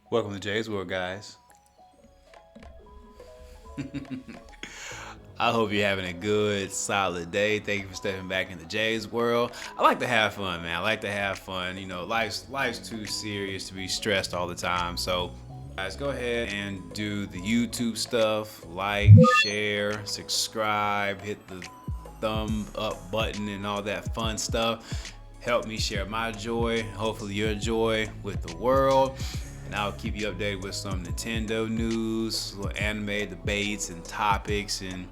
Welcome to Jay's World, guys. I hope you're having a good, solid day. Thank you for stepping back into Jay's World. I like to have fun, man. I like to have fun. You know, life's too serious to be stressed all the time. So, guys, go ahead and do the YouTube stuff. Like, share, subscribe, hit the thumb up button and all that fun stuff. Help me share my joy, hopefully your joy with the world. And I'll keep you updated with some Nintendo news, little anime debates and topics and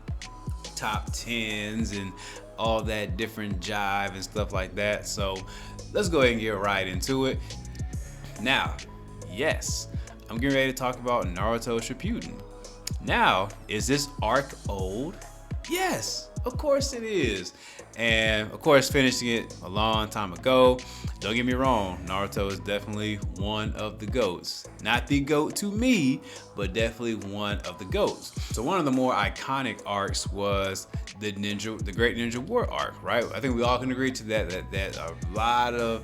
top 10s and all that different jive and stuff like that. So let's go ahead and get right into it. Now, yes, I'm getting ready to talk about Naruto Shippuden. Now, is this arc old? Yes, of course it is. And of course, finishing it a long time ago. Don't get me wrong, Naruto is definitely one of the GOATs. Not the GOAT to me, but definitely one of the GOATs. So one of the more iconic arcs was the Great Ninja War arc, right? I think we all can agree to that a lot of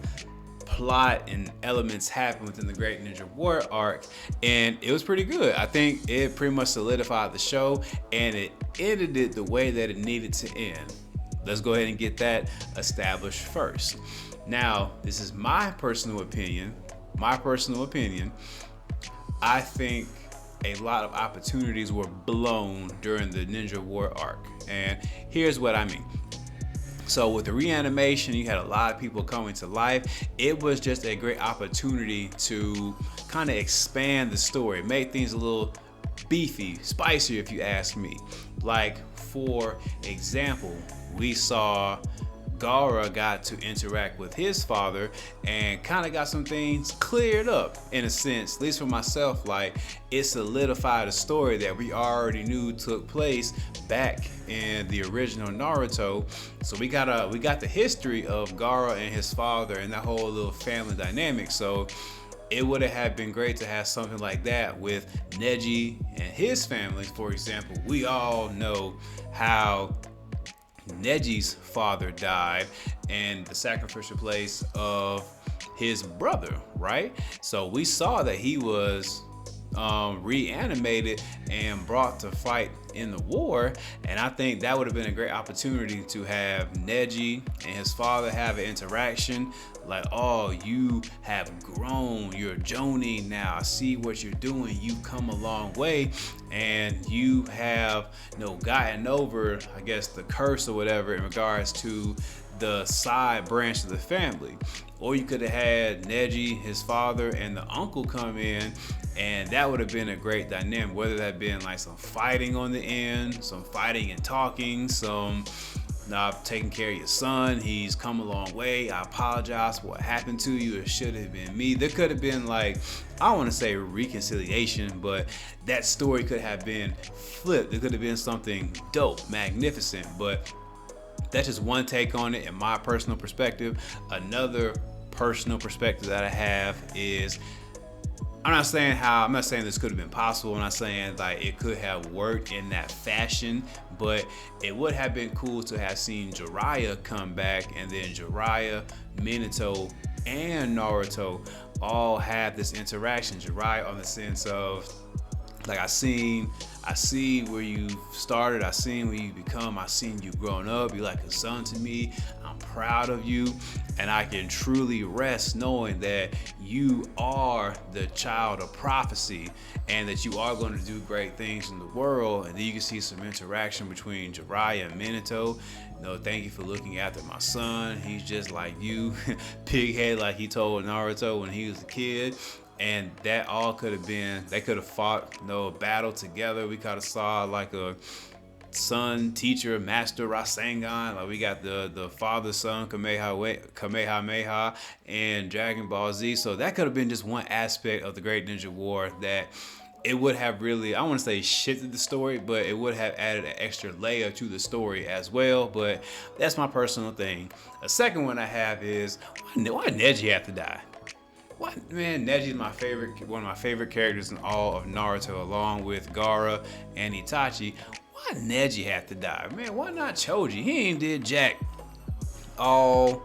plot and elements happen within the Great Ninja War arc, and it was pretty good. I think it pretty much solidified the show, and it ended it the way that it needed to end. Let's go ahead and get that established first. Now, this is my personal opinion. I think a lot of opportunities were blown during the Ninja War arc, and here's what I mean. So with the reanimation, you had a lot of people coming to life. It was just a great opportunity to kind of expand the story, make things a little beefy, spicier if you ask me. Like, for example, we saw Gaara got to interact with his father and kind of got some things cleared up in a sense, at least for myself. Like, it solidified a story that we already knew took place back in the original Naruto. So we got the history of Gaara and his father and that whole little family dynamic. So it would have been great to have something like that with Neji and his family. For example, we all know how Neji's father died and the sacrificial place of his brother, right? So we saw that he was reanimated and brought to fight in the war, and I think that would have been a great opportunity to have Neji and his father have an interaction. Like, oh, you have grown, you're Jonin now, I see what you're doing, you've come a long way, and you have, you know, gotten over, I guess, the curse or whatever in regards to the side branch of the family. Or you could have had Neji, his father, and the uncle come in, and that would have been a great dynamic, whether that been like some fighting on the end, some fighting and talking, some I've taken care of your son, he's come a long way, I apologize for what happened to you, it should have been me. There could have been, like, I don't want to say reconciliation, but that story could have been flipped. There could have been something dope, magnificent, but that's just one take on it in my personal perspective. Another personal perspective that I have is, I'm not saying this could have been possible. I'm not saying like it could have worked in that fashion, but it would have been cool to have seen Jiraiya come back, and then Jiraiya, Minato, and Naruto all have this interaction. Jiraiya on the sense of, like, I see where you started, I seen where you become, I seen you grown up, you're like a son to me, I'm proud of you, and I can truly rest knowing that you are the child of prophecy and that you are going to do great things in the world. And then you can see some interaction between Jiraiya and Minato. You know, thank you for looking after my son, he's just like you, pighead like he told Naruto when he was a kid. And that all could have been, they could have fought, you know, a battle together. We kind of saw like a son, teacher, master Rasengan. Like, we got the father, son, Kamehameha, and Dragon Ball Z. So that could have been just one aspect of the Great Ninja War that it would have really, I don't want to say shifted the story, but it would have added an extra layer to the story as well. But that's my personal thing. A second one I have is, why Neji have to die? What, man, Neji is one of my favorite characters in all of Naruto, along with Gaara and Itachi. Why Neji have to die? Man, why not Choji? He ain't did jack all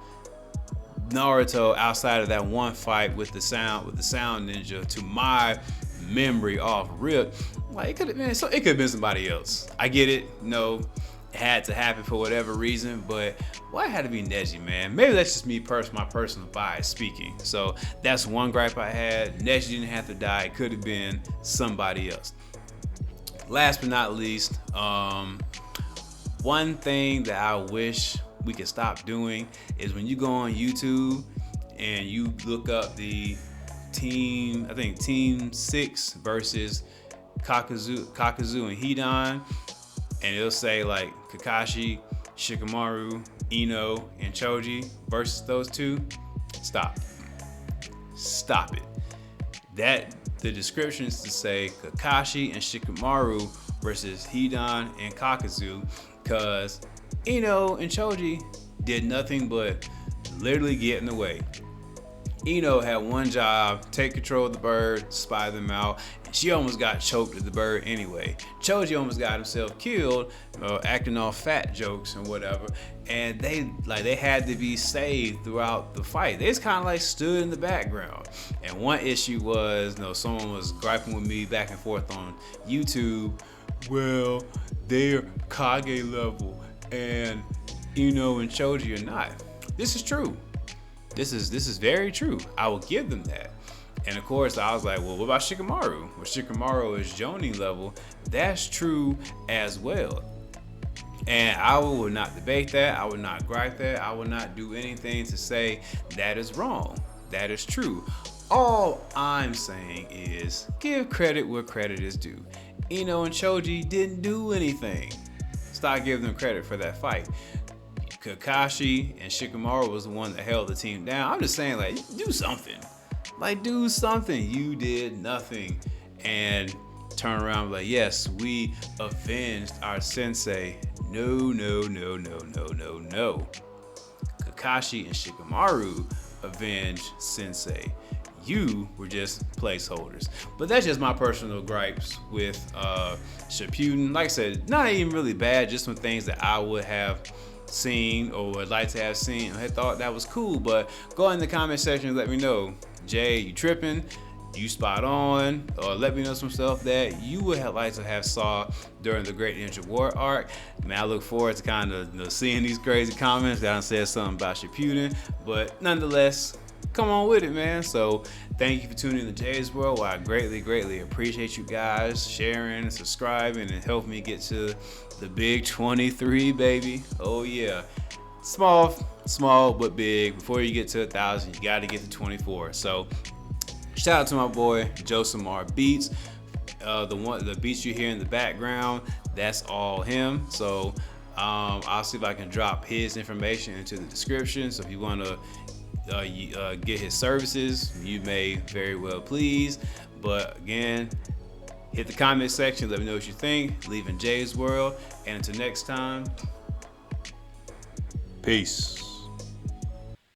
Naruto outside of that one fight with the sound ninja to my memory off rip. Like it could have been somebody else. I get it, no, it had to happen for whatever reason, but why it had to be Neji, man? Maybe that's just me my personal bias speaking. So that's one gripe I had. Neji didn't have to die, it could have been somebody else. Last but not least, one thing that I wish we could stop doing is when you go on YouTube and you look up the team 6 versus Kakazu and Hidan, and it'll say like Kakashi, Shikamaru, Ino, and Choji versus those two. Stop it. That the description is to say Kakashi and Shikamaru versus Hidan and Kakazu, because Ino and Choji did nothing but literally get in the way. Ino had one job, take control of the bird, spy them out, and she almost got choked with the bird anyway. Choji almost got himself killed, acting all fat jokes and whatever, and they had to be saved throughout the fight. They just kind of like stood in the background. And one issue was, someone was griping with me back and forth on YouTube, well, they're Kage level and Ino and Choji are not. This is true. This is very true. I will give them that. And of course, I was like, well, what about Shikamaru? Well, Shikamaru is Jonin level. That's true as well. And I would not debate that. I would not gripe that. I would not do anything to say that is wrong. That is true. All I'm saying is give credit where credit is due. Ino and Choji didn't do anything. Stop giving them credit for that fight. Kakashi and Shikamaru was the one that held the team down. I'm just saying, like, do something. Like, do something. You did nothing. And turn around and be like, yes, we avenged our sensei. No. Kakashi and Shikamaru avenged sensei. You were just placeholders. But that's just my personal gripes with Shippuden. Like I said, not even really bad, just some things that I would have seen or would like to have seen. I thought that was cool, but go in the comment section and let me know, Jay, you tripping? You spot on? Or let me know some stuff that you would have liked to have saw during the Great Ninja War arc. Man, I look forward to kind of seeing these crazy comments that I said something about Shippuden, but nonetheless, come on with it, man. So thank you for tuning in to jaysworld. Well, I greatly appreciate you guys sharing, subscribing, and helping me get to the big 23, baby. Oh yeah, small but big. Before you get to 1,000, you got to get to 24. So shout out to my boy Josamar Beats. The beats you hear in the background, that's all him. So I'll see if I can drop his information into the description. So if you want to get his services, you may very well please. But again, hit the comment section, let me know what you think. Leave in jaysworld, and until next time, peace.